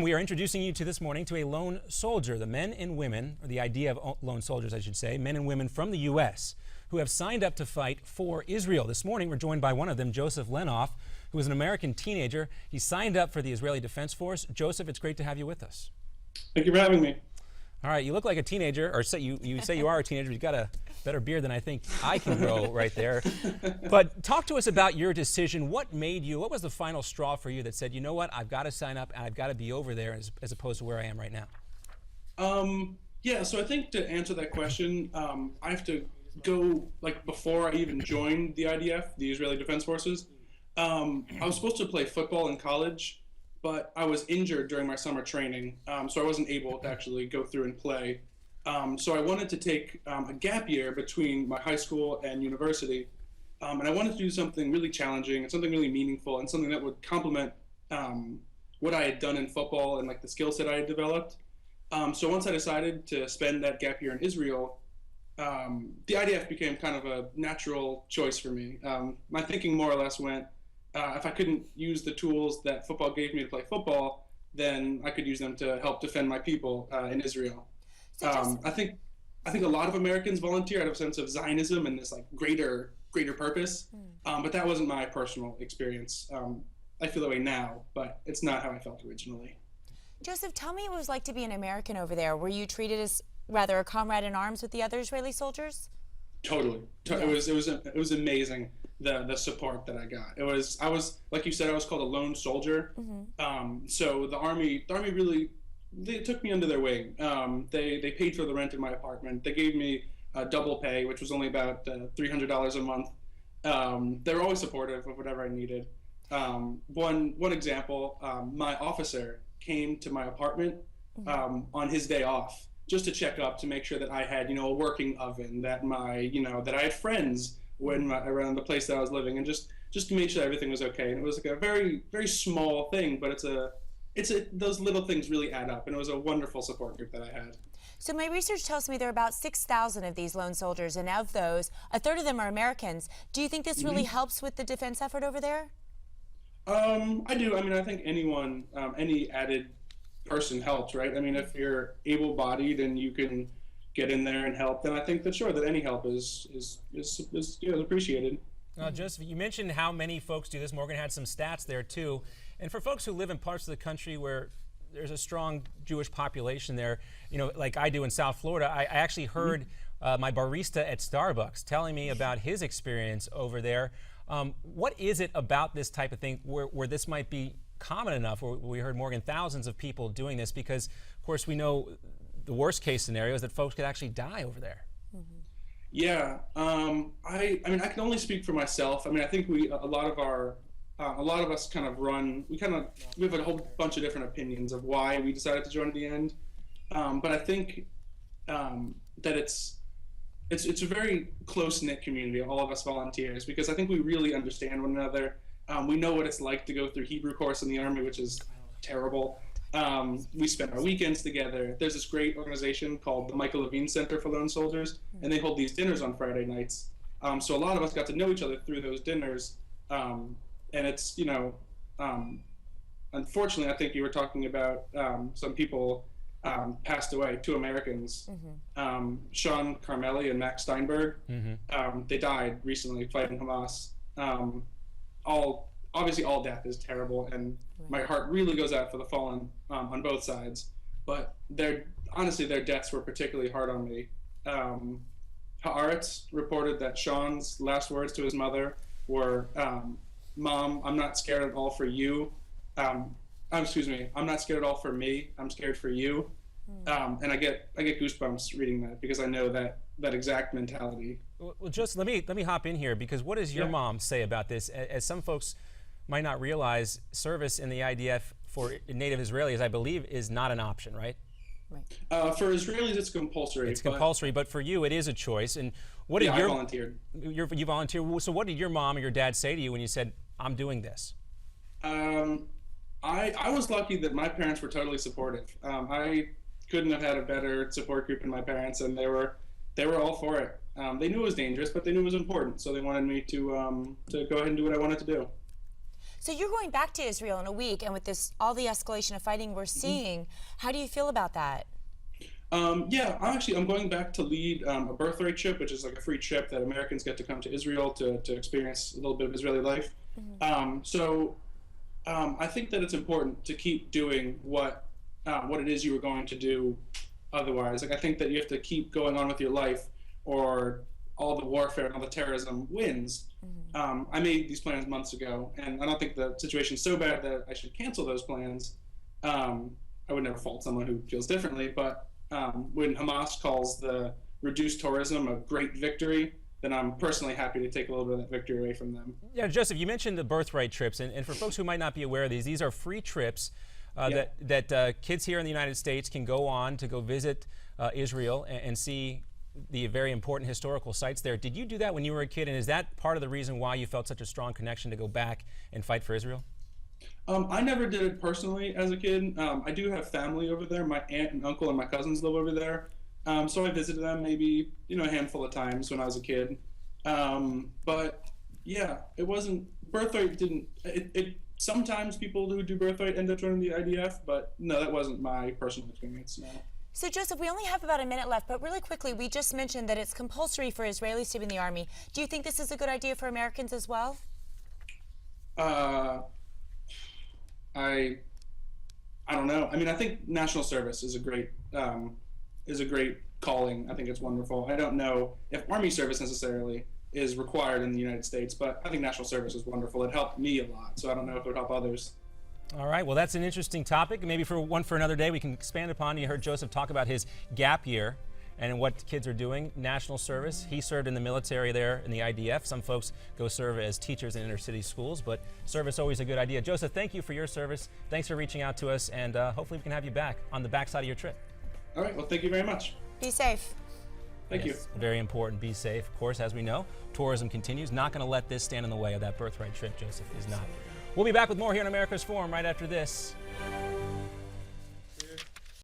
We are introducing you to this morning to a lone soldier, the men and women, or the idea of lone soldiers, I should say, men and women from the U.S. who have signed up to fight for Israel. This morning, we're joined by one of them, Joseph Lenoff, who is an American teenager. He signed up for the Israeli Defense Force. Joseph, it's great to have you with us. Thank you for having me. All right, you look like a teenager, or you say you are a teenager. You've got a better beard than I think I can grow right there. But talk to us about your decision. What was the final straw for you that said, you know what, I've got to sign up and I've got to be over there as opposed to where I am right now? Yeah, so I think to answer that question, I have to go, before I even joined the IDF, the Israeli Defense Forces, I was supposed to play football in college, but I was injured during my summer training, so I wasn't able to actually go through and play. So I wanted to take a gap year between my high school and university, and I wanted to do something really challenging and something really meaningful and something that would complement what I had done in football and the skill set I had developed. So once I decided to spend that gap year in Israel, the IDF became kind of a natural choice for me. My thinking more or less went, if I couldn't use the tools that football gave me to play football, then I could use them to help defend my people in Israel. So I think a lot of Americans volunteer out of a sense of Zionism and this greater purpose, but that wasn't my personal experience. I feel that way now, but it's not how I felt originally. Joseph, tell me what it was like to be an American over there. Were you treated as rather a comrade in arms with the other Israeli soldiers? Totally. Yeah. It was amazing, the support that I got. I was like you said, I was called a lone soldier. So the army really, they took me under their wing. They paid for the rent in my apartment. They gave me double pay, which was only about $300 a month. They were always supportive of whatever I needed. One example, my officer came to my apartment on his day off, just to check up, to make sure that I had, a working oven, that that I had friends around the place that I was living, and just to make sure everything was okay. And it was a very, very small thing, but those little things really add up, and it was a wonderful support group that I had. So my research tells me there are about 6,000 of these lone soldiers, and of those, a third of them are Americans. Do you think this really helps with the defense effort over there? I do. I think anyone, any added person helps, right? If you're able-bodied and you can get in there and help, then I think that sure, that any help is appreciated. Joseph, you mentioned how many folks do this. Morgan had some stats there too. And for folks who live in parts of the country where there's a strong Jewish population there, like I do in South Florida, I actually heard my barista at Starbucks telling me about his experience over there. What is it about this type of thing where this might be common enough, where we heard, Morgan, thousands of people doing this? Because, of course, we know the worst case scenario is that folks could actually die over there. Yeah, I can only speak for myself. I think a lot of us kind of we have a whole bunch of different opinions of why we decided to join at the end. But I think that it's a very close-knit community, all of us volunteers, because I think we really understand one another. We know what it's like to go through Hebrew course in the Army, which is terrible. We spend our weekends together. There's this great organization called the Michael Levine Center for Lone Soldiers, and they hold these dinners on Friday nights. So a lot of us got to know each other through those dinners. And it's, unfortunately, I think you were talking about some people passed away, 2 Americans, Sean Carmeli and Max Steinberg. They died recently fighting Hamas. Obviously all death is terrible, and my heart really goes out for the fallen on both sides. But their deaths were particularly hard on me. Haaretz reported that Sean's last words to his mother were, "Mom, I'm not scared at all for you. I'm not scared at all for me. I'm scared for you." And I get goosebumps reading that, because I know that exact mentality. Well, just let me hop in here, because what does your mom say about this? As some folks might not realize, service in the IDF for native Israelis, I believe, is not an option, right? Right. For Israelis, it's compulsory. It's compulsory, but for you, it is a choice. And what did I volunteered. You volunteered. So what did your mom or your dad say to you when you said, "I'm doing this"? I was lucky that my parents were totally supportive. I couldn't have had a better support group than my parents, and they were all for it. They knew it was dangerous, but they knew it was important, so they wanted me to go ahead and do what I wanted to do. So you're going back to Israel in a week, and with this all the escalation of fighting we're seeing, how do you feel about that? Yeah, I'm going back to lead a Birthright Trip, which is like a free trip that Americans get to come to Israel to experience a little bit of Israeli life. I think that it's important to keep doing what it is you were going to do otherwise. Like, I think that you have to keep going on with your life, or all the warfare and all the terrorism wins. I made these plans months ago, and I don't think the situation's so bad that I should cancel those plans. I would never fault someone who feels differently, but when Hamas calls the reduced tourism a great victory, then I'm personally happy to take a little bit of that victory away from them. Yeah, Joseph, you mentioned the Birthright Trips, and for folks who might not be aware of these are free trips that kids here in the United States can go on to go visit Israel and see the very important historical sites there. Did you do that when you were a kid, and is that part of the reason why you felt such a strong connection to go back and fight for Israel? I never did it personally as a kid. I do have family over there. My aunt and uncle and my cousins live over there. So I visited them maybe, a handful of times when I was a kid. But yeah, it wasn't, Birthright didn't, sometimes people who do Birthright end up joining the IDF, but no, that wasn't my personal experience, no. So Joseph, we only have about a minute left, but really quickly, we just mentioned that it's compulsory for Israelis to be in the Army. Do you think this is a good idea for Americans as well? I don't know. I mean, I think national service is a great calling. I think it's wonderful. I don't know if Army service necessarily is required in the United States, but I think national service is wonderful. It helped me a lot, so I don't know if it would help others. All right, well, that's an interesting topic. Maybe for another day we can expand upon. You heard Joseph talk about his gap year and what kids are doing. National service. He served in the military there in the IDF. Some folks go serve as teachers in inner city schools, but service always a good idea. Joseph, thank you for your service. Thanks for reaching out to us, and hopefully we can have you back on the backside of your trip. All right, well, thank you very much. Be safe. Thank you. Very important. Be safe. Of course, as we know, tourism continues. Not going to let this stand in the way of that Birthright Trip. Joseph is not. We'll be back with more here on America's Forum right after this.